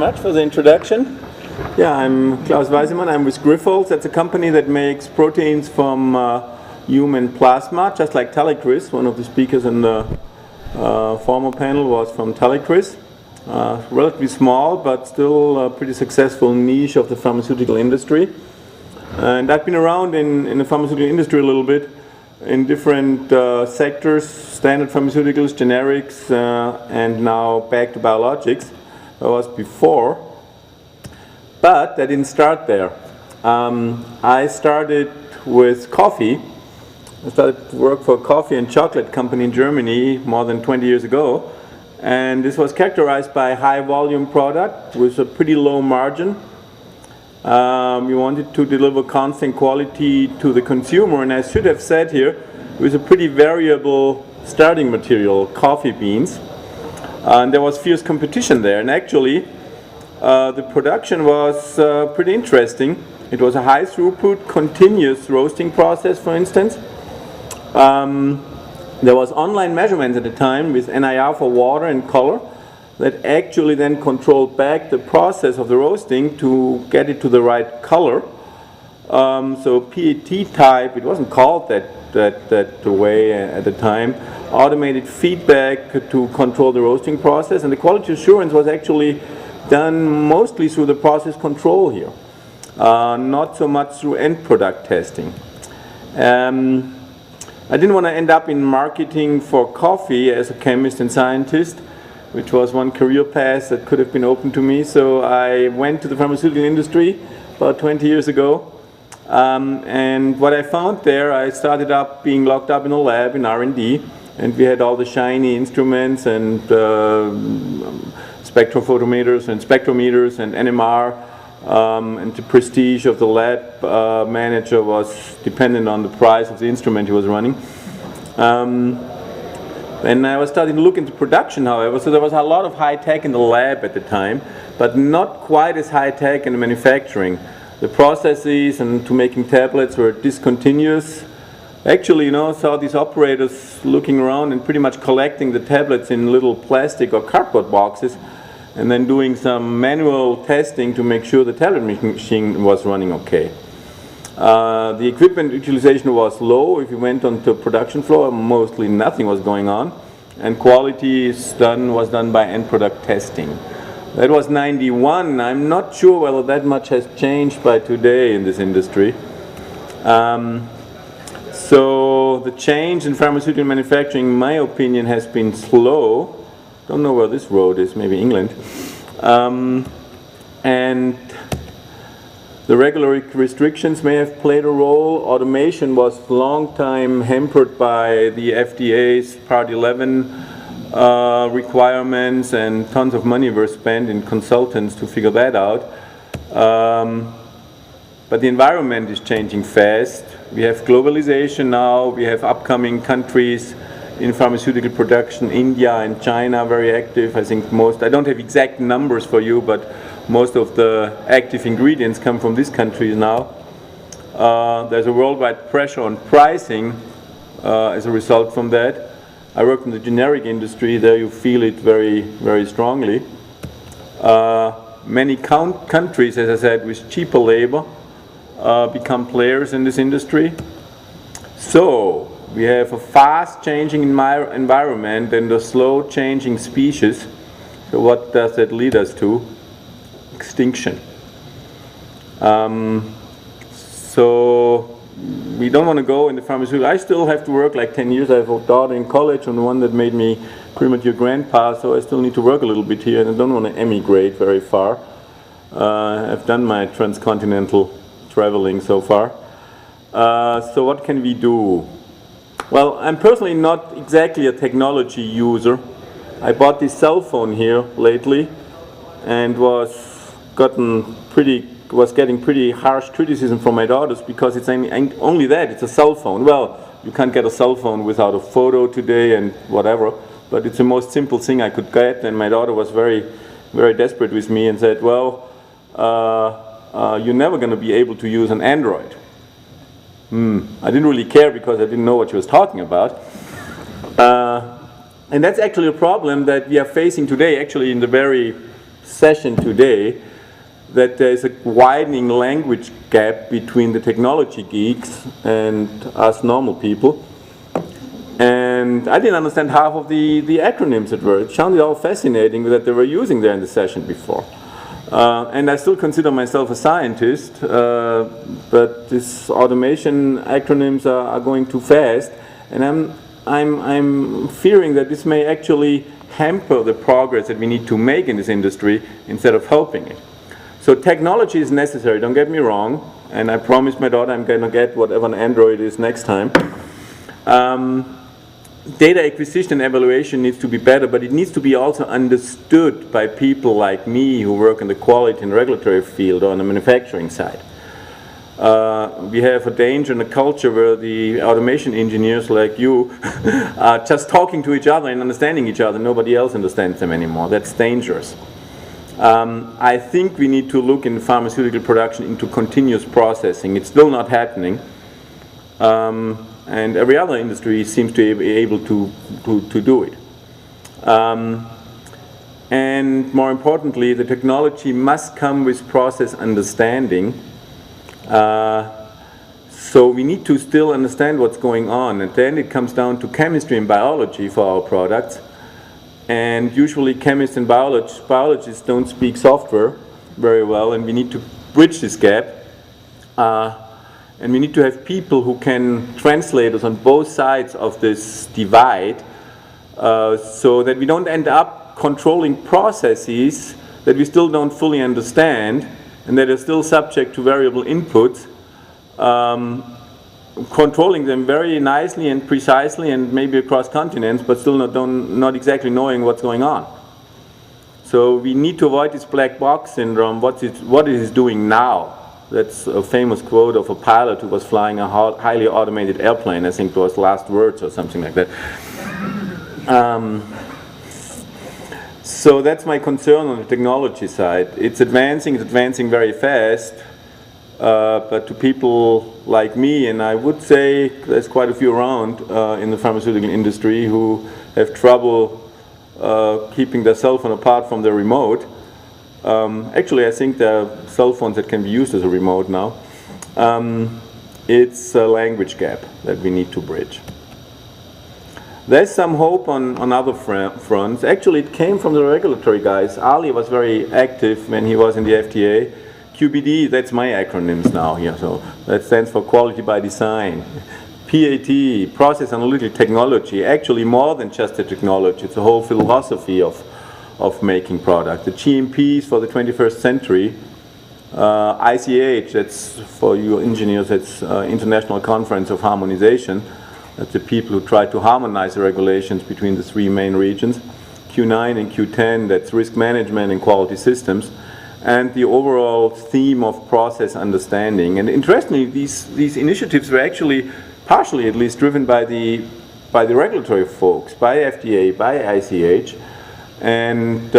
Much for the introduction. Yeah, I'm Klaus Weisemann. I'm with Grifols. That's a company that makes proteins from human plasma, just like Talecris. One of the speakers in the former panel was from Talecris. Relatively small, but still a pretty successful niche of the pharmaceutical industry. And I've been around in the pharmaceutical industry a little bit in different sectors, standard pharmaceuticals, generics, and now back to biologics. I was before, but I didn't start there. I started with coffee. I started to work for a coffee and chocolate company in Germany more than 20 years ago, and this was characterized by a high volume product with a pretty low margin. We wanted to deliver constant quality to the consumer, and I should have said here, with a pretty variable starting material, coffee beans. And there was fierce competition there, and actually the production was pretty interesting. It was a high throughput, continuous roasting process, for instance. There was online measurements at the time with NIR for water and color that actually then controlled back the process of the roasting to get it to the right color. So PET type, it wasn't called that way at the time, automated feedback to control the roasting process, and the quality assurance was actually done mostly through the process control here, not so much through end product testing. I didn't want to end up in marketing for coffee as a chemist and scientist, which was one career path that could have been open to me, so I went to the pharmaceutical industry about 20 years ago. And what I found there, I started up being locked up in a lab in R&D, and we had all the shiny instruments and spectrophotometers and spectrometers and NMR, and the prestige of the lab manager was dependent on the price of the instrument he was running. And I was starting to look into production, however, so there was a lot of high tech in the lab at the time, but not quite as high tech in the manufacturing. The processes and to making tablets were discontinuous. Actually, saw these operators looking around and pretty much collecting the tablets in little plastic or cardboard boxes and then doing some manual testing to make sure the tablet machine was running okay. The equipment utilization was low. If you went onto a production floor, mostly nothing was going on, and quality was done by end product testing. That was 91. I'm not sure whether that much has changed by today in this industry. So the change in pharmaceutical manufacturing, in my opinion, has been slow. Don't know where this road is, maybe England. And the regulatory restrictions may have played a role. Automation was a long time hampered by the FDA's Part 11 requirements, and tons of money were spent in consultants to figure that out. But the environment is changing fast. We have globalization now. We have upcoming countries in pharmaceutical production. India and China very active. I think I don't have exact numbers for you, but most of the active ingredients come from these countries now. There's a worldwide pressure on pricing as a result from that. I work in the generic industry. There you feel it very, very strongly. Many countries, as I said, with cheaper labor become players in this industry. So we have a fast changing environment and a slow changing species. So what does that lead us to? Extinction. So we don't want to go in the pharmaceutical. I still have to work like 10 years. I have a daughter in college and one that made me premature grandpa, so I still need to work a little bit here, and I don't want to emigrate very far. I've done my transcontinental traveling so far. So what can we do? Well, I'm personally not exactly a technology user. I bought this cell phone here lately and was getting pretty harsh criticism from my daughters because it's only that, it's a cell phone. Well, you can't get a cell phone without a photo today and whatever, but it's the most simple thing I could get, and my daughter was very, very desperate with me and said, well, you're never going to be able to use an Android. I didn't really care because I didn't know what she was talking about. And that's actually a problem that we are facing today, actually in the very session today that there's a widening language gap between the technology geeks and us normal people. And I didn't understand half of the acronyms that were. It sounded all fascinating that they were using there in the session before. And I still consider myself a scientist, but this automation acronyms are going too fast, and I'm fearing that this may actually hamper the progress that we need to make in this industry instead of helping it. So technology is necessary, don't get me wrong, and I promised my daughter I'm going to get whatever an Android is next time. Data acquisition and evaluation needs to be better, but it needs to be also understood by people like me who work in the quality and regulatory field or on the manufacturing side. We have a danger in a culture where the automation engineers like you are just talking to each other and understanding each other. Nobody else understands them anymore. That's dangerous. I think we need to look in pharmaceutical production into continuous processing. It's still not happening. And every other industry seems to be able to do it. And more importantly, the technology must come with process understanding. So we need to still understand what's going on. And then it comes down to chemistry and biology for our products. And usually chemists and biologists don't speak software very well, and we need to bridge this gap. And we need to have people who can translate us on both sides of this divide, so that we don't end up controlling processes that we still don't fully understand and that are still subject to variable inputs, controlling them very nicely and precisely and maybe across continents, but still not exactly knowing what's going on. So we need to avoid this black box syndrome, what it is doing now. That's a famous quote of a pilot who was flying a highly automated airplane. I think it was last words or something like that. So that's my concern on the technology side. It's advancing very fast, but to people like me, and I would say there's quite a few around in the pharmaceutical industry who have trouble keeping their cell phone apart from their remote. Actually, I think there are cell phones that can be used as a remote now. It's a language gap that we need to bridge. There's some hope on other fronts. Actually, it came from the regulatory guys. Ali was very active when he was in the FDA. QBD, that's my acronyms now here. So that stands for Quality by Design. PAT, Process Analytical Technology, actually more than just a technology. It's a whole philosophy of making product. The GMPs for the 21st century, ICH, that's for you engineers, that's International Conference of Harmonization. That's the people who try to harmonize the regulations between the three main regions. Q9 and Q10, that's risk management and quality systems. And the overall theme of process understanding. And interestingly, these initiatives were actually, partially at least, driven by the regulatory folks, by FDA, by ICH. And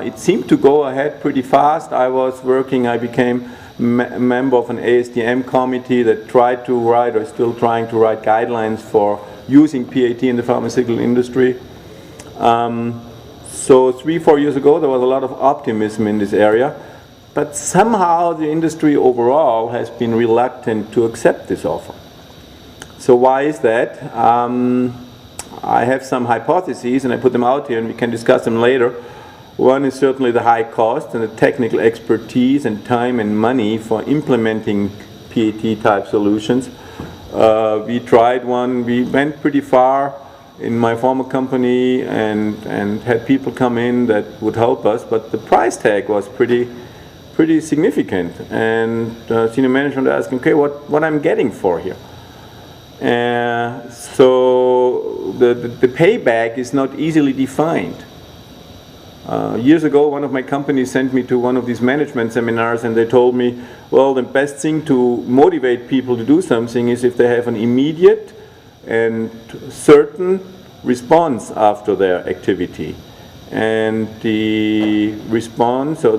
it seemed to go ahead pretty fast. I became a member of an ASTM committee that tried to write, or still trying to write, guidelines for using PAT in the pharmaceutical industry. So 3-4 years ago, there was a lot of optimism in this area, but somehow the industry overall has been reluctant to accept this offer. So why is that? I have some hypotheses, and I put them out here, and we can discuss them later. One is certainly the high cost and the technical expertise and time and money for implementing PAT-type solutions. We tried one. We went pretty far in my former company and had people come in that would help us, but the price tag was pretty significant. And senior management asked, okay, what I'm getting for here? So the payback is not easily defined. Years ago, one of my companies sent me to one of these management seminars, and they told me, well, the best thing to motivate people to do something is if they have an immediate and certain response after their activity. And the response, or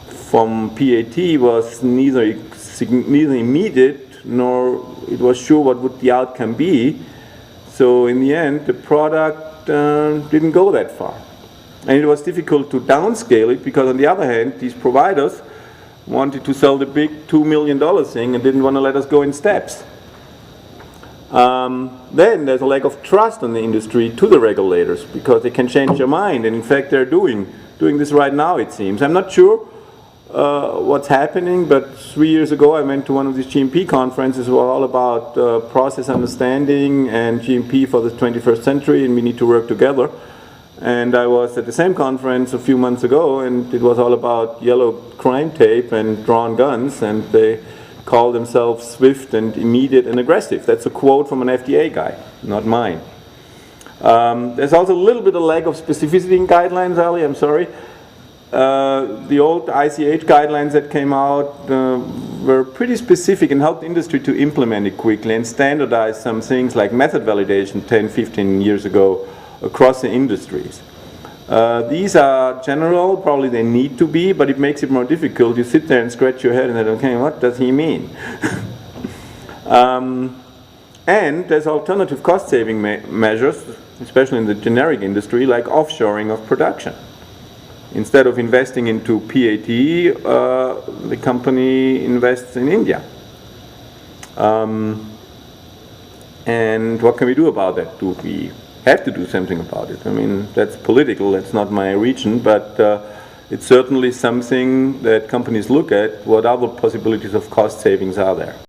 from PAT was neither immediate nor it was sure what would the outcome be. So in the end, the product didn't go that far. And it was difficult to downscale it because on the other hand, these providers wanted to sell the big $2 million thing and didn't want to let us go in steps. Then there's a lack of trust in the industry to the regulators because they can change their mind, and in fact they're doing this right now, it seems. I'm not sure what's happening, but 3 years ago I went to one of these GMP conferences were all about process understanding and GMP for the 21st century, and we need to work together. And I was at the same conference a few months ago, and it was all about yellow crime tape and drawn guns, and they call themselves swift and immediate and aggressive. That's a quote from an FDA guy, not mine. There's also a little bit of lack of specificity in guidelines, Ali, I'm sorry. The old ICH guidelines that came out were pretty specific and helped industry to implement it quickly and standardize some things like method validation 10, 15 years ago across the industries. These are general, probably they need to be, but it makes it more difficult. You sit there and scratch your head and say, okay, what does he mean? And there's alternative cost-saving measures, especially in the generic industry, like offshoring of production. Instead of investing into PAT, the company invests in India. And what can we do about that? Do we have to do something about it? I mean, that's political, that's not my region, but it's certainly something that companies look at. What other possibilities of cost savings are there?